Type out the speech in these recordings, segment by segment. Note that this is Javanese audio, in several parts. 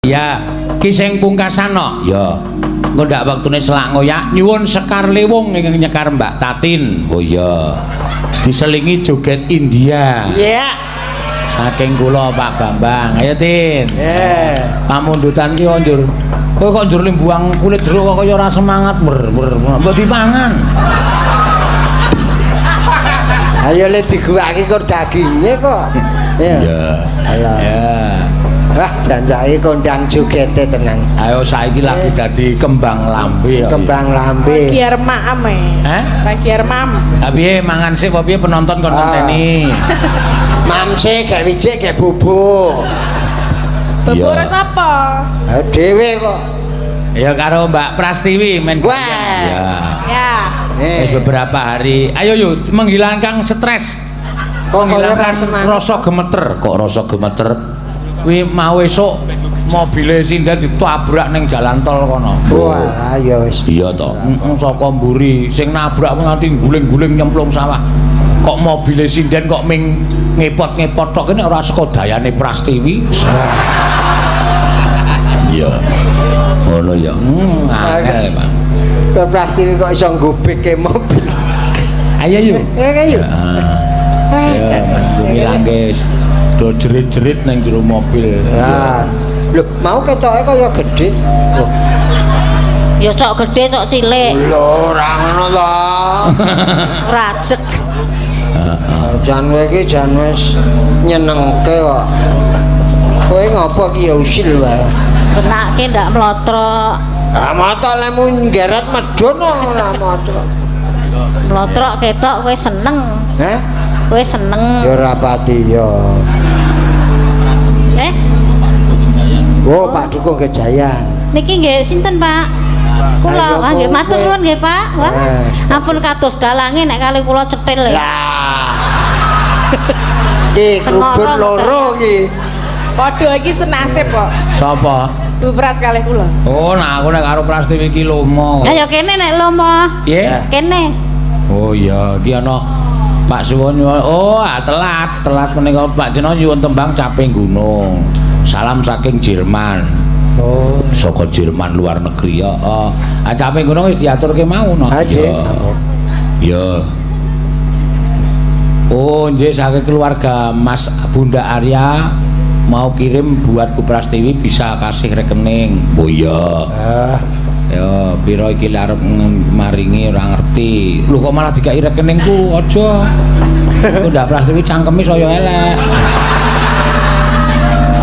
Ya, ki sing pungkasan no. Ya. Engko ndak wektune selak ngoyak nyuwun Sekar Lewung ingkang nyekar Mbak Tatin. Oh iya. Diselingi joget India. Iya. Saking kula Pak Bambang. Ayo Tin. Pamundutan ki njur. Kowe kok njur limbuang kulit jeruk kok kaya ora semangat mbok dipangan. Ayo le diguwaki kur daginge kok. Iya. Alah. Ya. Wah, janjake kondang jogete tenang. Ayo saiki lagi dadi kembang lambe. Kembang lambe. Lagi remam lagi remam. Lah piye mangan sik apa piye penonton kon ngenteni. Mamse gak wijik gak bubuk. Bubuk ora sapa? Dhewe kok. Ya karo Mbak Prastiwi men. Wah. Ya. Ya. Wis beberapa hari. Ayo yuk menghilangkan stres. Menghilangkan rasa gemeter. Kok rasa gemeter? Kuwi mau esuk mobile sindan ditabrak ning jalan tol kono. Wah, ya wis. Iya to. Saka mburi sing nabrak nganti guling-guling nyemplung sawah. Kok mobile sinden kok ming ngepot-ngepot tok kene ora saka dayane Prastiwi. Iya. Ngono ya. Angel, Pak. Kok Prastiwi kok iso nggobekke mobil. Ayo yuk. Ayo. Ya, bilang guys. Do jerit-jerit nang jero mobil. Ya. Lho, mau ketoke kaya gedhe. Ya cok gede cok cilik. Lho, ora ngono to. Rajek. Jan kowe iki jan wis nyenengke kok. Kowe ngopo ki ya usil wae. Benake ndak mlotrok. Ah moto lemu ngeret medun ora moto. Mlotrok ketok kowe seneng. Heh? Kowe seneng. Ya ora pati ya. Oh, Pak Dukung Gejayan. Niki nggih sinten, Pak? Kula nggih matur nuwun nggih, Pak. Wah. Ampun kados dalange nek kali kula cetil. Lah. Ki kerubut loro ki. Padha iki senasib kok. Sapa? Dupras kalih kula. Oh, nah aku nek karo Prastiwi iki lomo. Ya ya kene nek lomo. Nggih. Kene. Oh iya, iki ana Pak Suwon. Oh, telat menika Pak Jeno nyuwun tembang Caping Gunung. Salam saking Jerman. Oh, Saka Jerman luar negeri ya. Caping Gunung wis diaturke mau no. Ya. Oh, nggih saking keluarga Mas Bunda Arya mau kirim buat ku Prastiwi bisa kasih rekening. Oh iya. Ya, piro iki arep maringi ora ngerti. Lho kok malah dikai rekeningku, aja. Engko ndak Prastiwi cangkeme saya elek.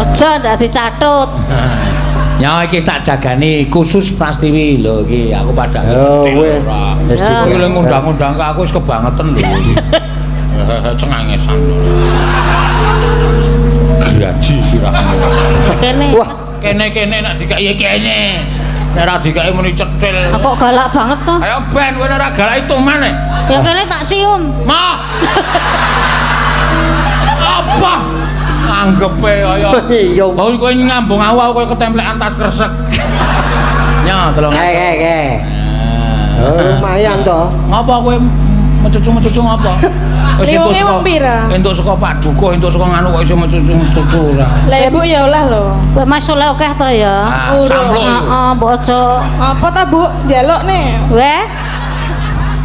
Aja ndak dicatut. Nyawa iki tak jagani khusus Prastiwi lho iki aku padha kowe wis iki ngundang-undang aku wis kebangetan lho iki. Cengangesan. Graji sirahmu. Kene. Wah, Kene-kene nek dikai kene. Nek ora dikai muni cetil. Kok galak banget to? Ayo ben kowe ora galak itu maneh. Ya kene tak sium. Ma. Apa? Anggepe kaya iya. oh kowe ngambung awak kowe ketemplekan tas kresek. Ya, tolong. Oh, lumayan to. Ngapa kowe mecucu-mecucu ngapa? Liwunge wong pira? Entuk saka Pak Duko, entuk saka nganu kok iso mecucu-mecucu ora. Lah ibu ya olah lho. Kowe masalah akeh to ya. Sampluk. Heeh, mbok aja. Apa ta, Bu? Njaluk nih. Weh,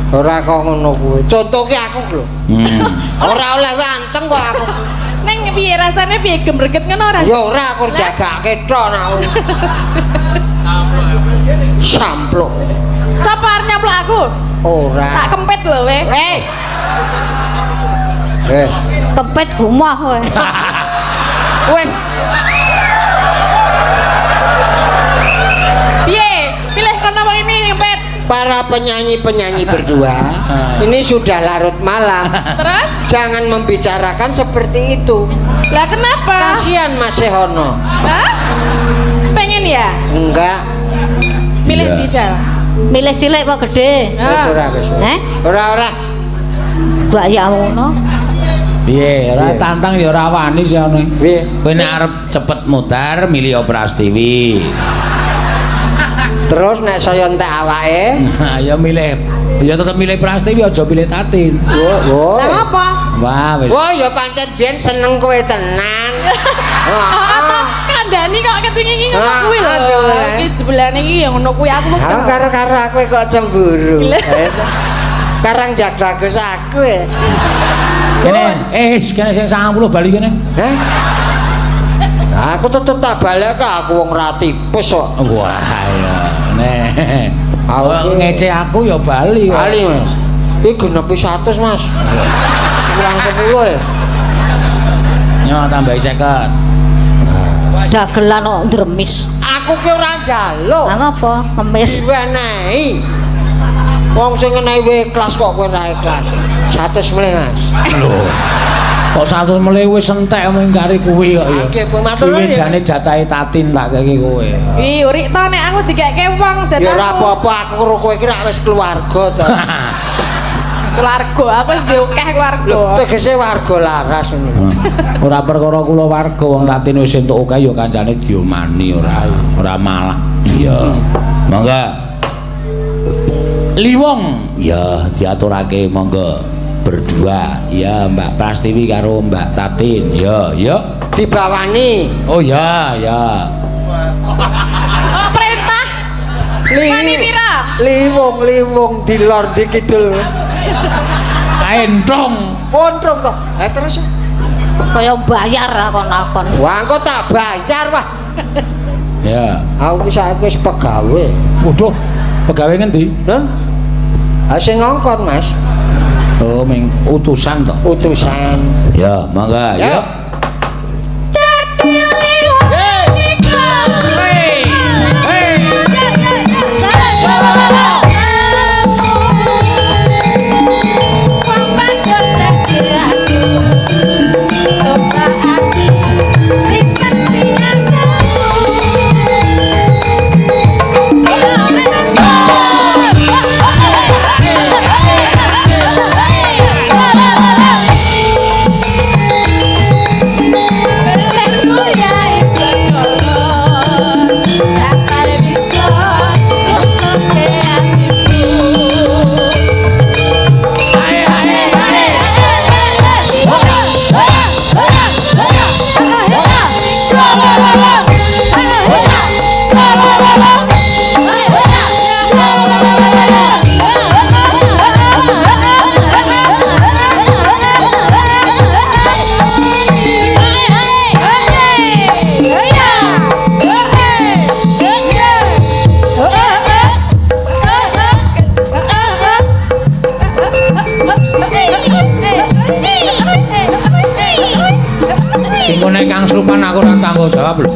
Ora kok ngono kuwi. Contoke aku lho. Ora oleh anteng kok aku. Ning piye rasane piye gemreget ngono ora? Ya ora aku jagake tok nak. Sampluk. Sapa arep nyampluk aku? Ora. Tak kempit lho weh. Wes. kepet gumah kowe. Wes. Piye? Pilih kono wong ini kempit. Para penyanyi-penyanyi berdua ini sudah larut malam. Terus? Jangan membicarakan seperti itu. Lah kenapa? Kasihan Mas Sehono. Hah? Pengen ya? Enggak. Milih dijal. Milih cilik apa gede? Wes ora wes. Ora. Gaya ngono. Piye, ora tantang ya ora wani sih ana. Piye? Kowe nek arep cepet mutar milih Prastiwi. Terus nek saya entek awake, Nah, ya milih. Ya tetep milih Prastiwi aja milih Tatin. oh. Lah apa? Wah, wis. Wah, ya pancen biyen seneng kowe tenan. Apa? Kan kandhani kok ketingi iki ngono Ah, kuwi lho. aduh. Iki jebelane iki ya ngono kuwi aku Aku wektu. karo aku kok cemburu. Lah. Karang jagragus aku ya. Kene, kene sing 90 bali kene. Hah? Nah, aku tetep tak balik aku wong ra tipes kok. Wah, ya. Nek. Aku Aku ngece aku ya bali. kok. Bali, Mas. Iki genepi 100, Mas. Kurang 10 ya. Yo tambahi 50. Jagelan kok ndremis. Aku ki ora njaluk. Lah ngopo? Kemis. Diwenehi. Wong sing ngenehi ikhlas kok kowe ora ikhlas. 100 meneh, Mas. Lho. Kok 100 mele wis entek mingkari kuwi kok ya. Nggih, Pun matur nuwun Kuwi ya. jane jatahe tatin tak keke kowe. Ih, urik to nek aku dikeke wong Ya ora jatahku. apa-apa aku karo kowe iki rak wis keluarga to. Keluarga, aku wis diukeh keluarga. Tegese warga laras ngono. Ora perkara kula warga wong tatin wis entuk akeh ya kancane diomani ora malah. Iya. Monggo. Liwong ya diaturake monggo berdua ya Mbak Prastiwi karo Mbak Tatin ya ya Dibawani. oh ya ya Oh, perintah. Wani pira? Liwong di lor di kidul. endong Pontrong kok. Terus Kaya bayar akon-akon. wah engko tak bayar wah. ya Aku saiki wis pegawe. waduh pegawai ngendi Hah? Sing ngongkon, Mas. oh ming utusan toh Utusan. ya mangga ya hey hey Engko nek Kang Slupan aku ora tanggung jawab lho.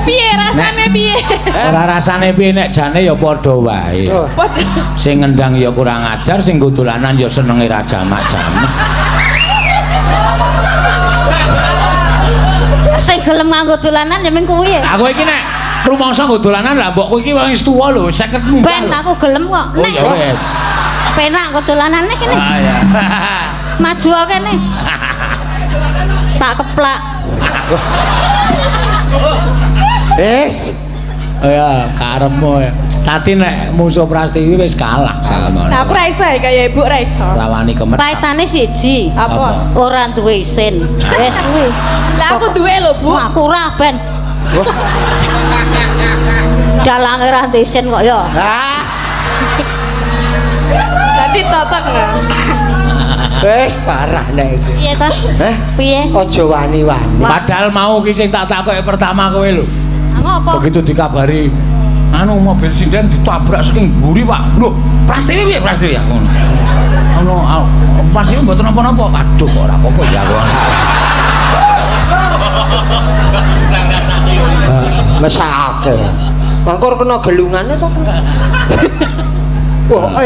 Piye rasane piye? Ora rasane piye nek jane ya padha wae. Oh. Padha. Sing ngendang ya kurang ajar, sing dolanan ya senenge ra jamak-jamak. Sing gelem nganggo dolanan ya ming kuwi. Aku iki nek rumangsa nggo dolanan lah mbokku iki wis tuwa lho, 50 Ben aku gelem kok. Oh Nek ya wis. penak kok dolanane kene. Ah ya. Maju kok kene. Tak keplak. Oh ya, karepmu ya. Tati nek musuh Prastiwi wis kalah sama. Nah, aku ra iso ya kaya ibu ra iso. Rawani kemet. Paitane siji. Apa? Ora duwe isin. Wis kuwi. Lah aku duwe lho, Bu. Aku ora ben. Dalange ra isin kok ya. Ah, Nanti cocok nggak? wis parah nek iki. Piye ta? Piye? Aja wani-wani. Padahal mau ki sing tak takoki pertama kowe lho. Ngopo? Begitu dikabari anu mobil sinden ditabrak saking mburi, Pak. Lho, Prastiwi piye Prastiwi ya ngono. Ono Prastiwi mboten napa-napa. Waduh kok ora apa-apa ya kok. Mesake. Mangkor kena gelungane to. Wah,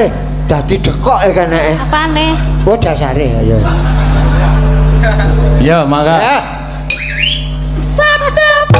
dadi dekok e keneke. Apane? Oh, dasare ya. Ya, mangga. Sabda Aku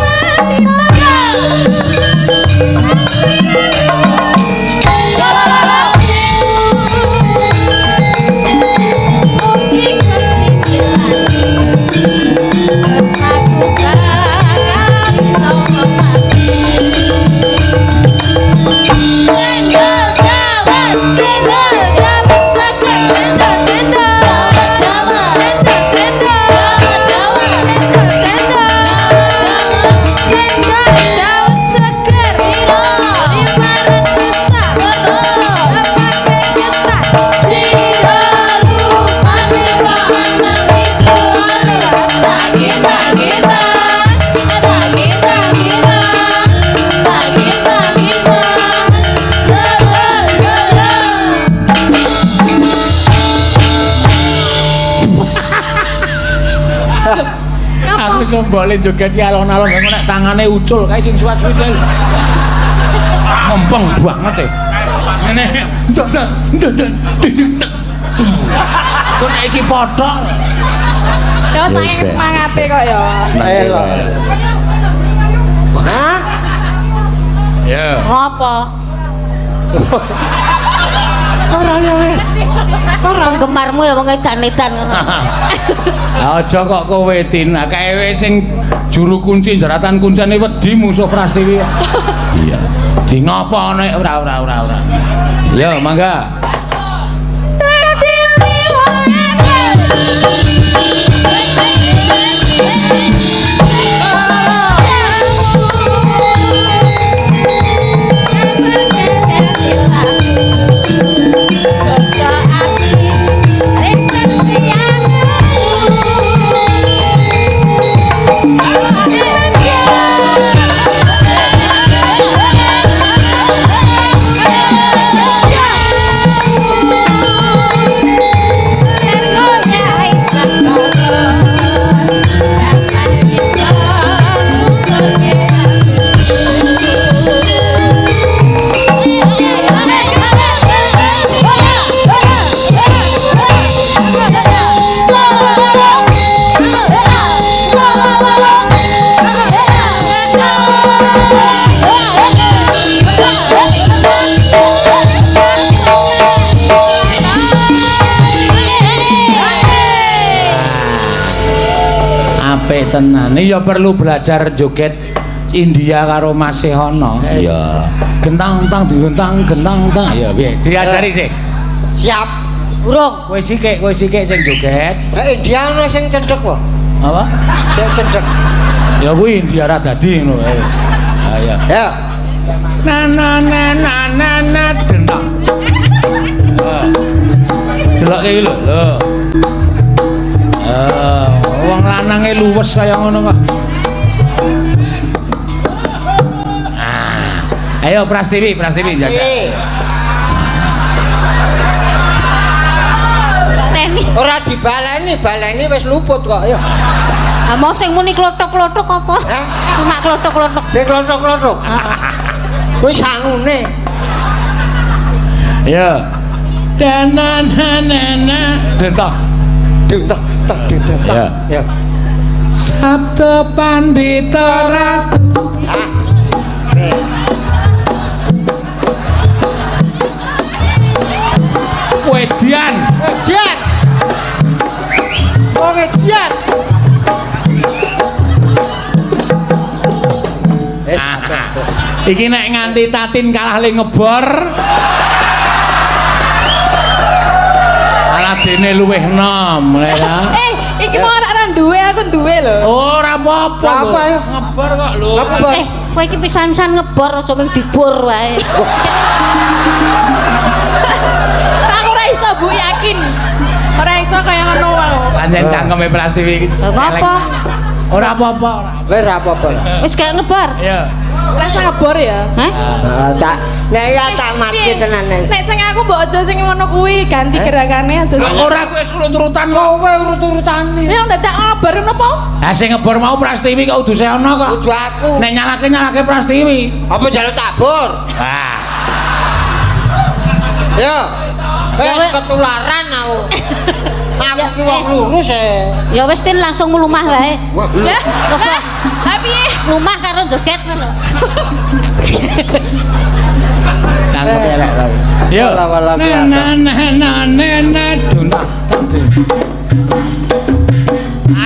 Aku sombole joget ki alon-alon nek tangane ucul kae sing suwat-suwit kae. Ngempeng banget e. Ngene. Kok nek iki potong. Ya saking semangate kok ya. Elo. Hah? Ya. Ngopo? Ora ya wis. Ora Penggemarmu ya wong edan-edan ngono. Aja kok kowe Tina, kae sing juru kunci jeratan kuncine wedi musuh Prastiwi. Iya. Di ngopo nek ora. Ya, mangga. Tenan ya perlu belajar joget India karo Mas Sehono. Iya. Gentang-tang digentang gentang-tang. Ya piye? Diajari sih. siap. Urung. Kowe sithik sing joget. India ono sing cendhek kok. Apa? Sing cendhek. Ya kuwi India ra dadi ngono ae. Ha ya. Ya. Na dentang. Delok iki lho. Wong lanange luwes kaya ngono kok. Ayo Prastiwi jajak. Baleni. Ora dibaleni wis luput kok ya. Ah mau sing muni klothok-klothok apa? Hah? Cuma klothok-klothok. Sing klothok-klothok. Kuwi sangune. Ya. Dananana dentok. Dentok. Ya. Ya. Sabda Pandita Ratu. Wedian. Oh, Wedian. Iki nek nganti Tatin kalah le ngebor. Malah dene luwih enom, lho ya. Iki mau ora duwe, aku duwe lho. Ora apa-apa. Apa ya? Ngebor kok lho. Apa? Kowe iki pisan-pisan ngebor aja mung dibur wae. Aku ora iso Bu, yakin. Ora iso kaya ngono wae. Pancen cangkeme Prastiwi iki. Ngopo? Ora apa-apa. Wis ra apa-apa. Wis gak ngebor? Iya. Rasa ngebor ya. Hah? Tak nek ya tak mati tenan. Nek sing aku mbok aja sing ngono kuwi, ganti gerakane aja. Ora kowe urut-urutan kok. Kowe urut-urutane. Ya dadak ngebor napa? Ha sing ngebor mau Prastiwi kok udu seono kok. Kudu aku. Nek nyalake Prastiwi. Apa jaluk tabur? Wah. Yo. Ketularan aku. Aku ki wong lurus e. Ya wis tin langsung lumah wae. Lah, lah piye? Lumah karo joget lho. Cangkem elek to. Yo. Na duntak.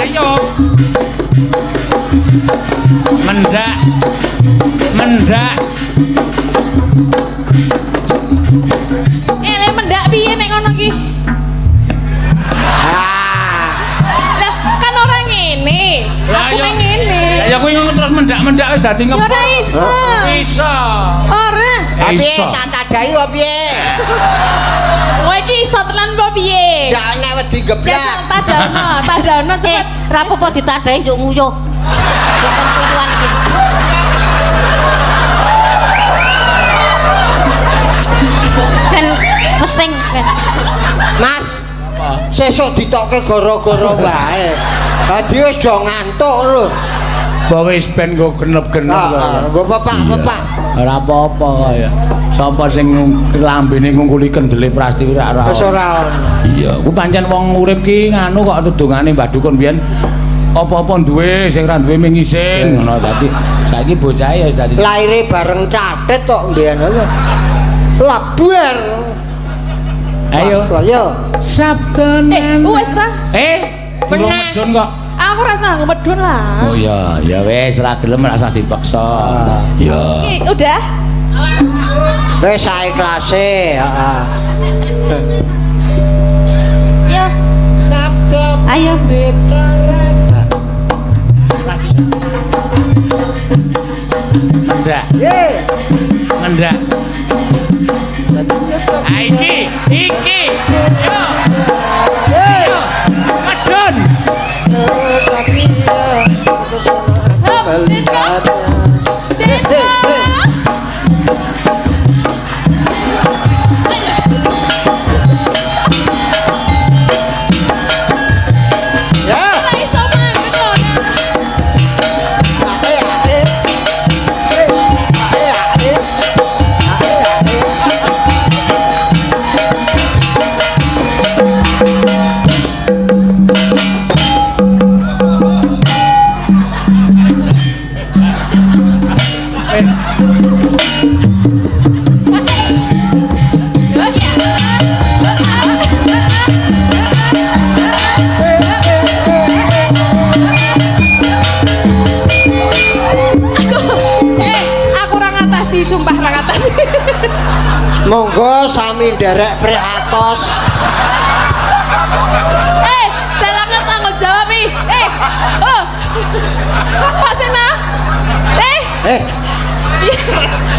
Ayo. Mendak. Aku ya. ngene. Ya kuwi terus mendak-mendak wis dadi Ya ngepok. ora iso. Iso. Ora. Tapi Iso. tak tadai kok piye? Kowe iki iso tenan apa piye? Ndak ana wedi geblak. Tadano cepet. Rapopo ditadahi njuk nguyuh. Bukan kuyuhan iki. Ben mesing ben. Mas, sesuk ditokke gara-gara wae. Dadi wis do ngantuk lho. Bawa wis ben go genep-genep kok. Nggo pepak-pepak. Ora apa-apa kok ya. Sapa sing lambene ngungkuli kendele Prastiwi ora Wis ora ono. Iya, ku pancen wong urip ki nganu kok tudungane Mbah Dukun biyen apa-apa duwe sing ra duwe ming isin ngono dadi saiki bocah ya wis dadi Laire bareng Catet tok mbiyen lho. Labuer. ayo Ayo. Sabtu Wes ta? Menang medun kok Aku rasa nggo medun lah. oh ya ya wis ora gelem ora usah dipaksa ya Oke, udah. Wis saiklase, heeh. Yo, Sabtu ayo. ngendak Ye. ngendak iki yo yo medun Ora iso mangkat lho. Aku ora ngatasi, sumpah ora ngatasi. Monggo sami nderek prihatos. Dalamnya tanggung jawab nih. Oh. Pak Sena.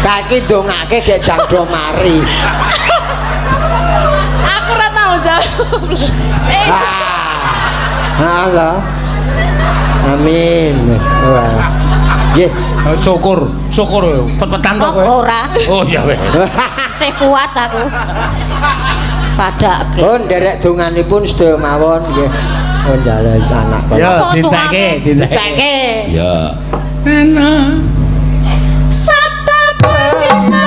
Kaki dongake gek jangdo mari. Aku ora tanggung jawab. Halo. Amin. Wah. Nggih. syukur pet-petan kok kowe Ora, oh ya wis sih kuat aku. Padake. Oh, nderek donganipun sedaya mawon nggih. Oh, ndalen anak kok. ya Apa ditekke Teke. ya Sabta Purnama.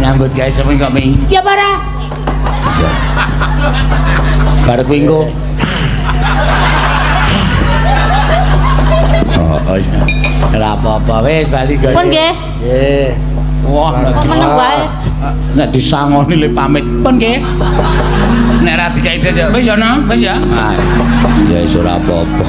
nyambut guys semuanya kok mi ya para bareng kuwi engko oh ora apa-apa wis bali guys Pun nggih. Nggih. wah Meneng wae. nek disangoni le pamit pun nggih nek ra dikai wis ya no wis ya ya wis ora apa-apa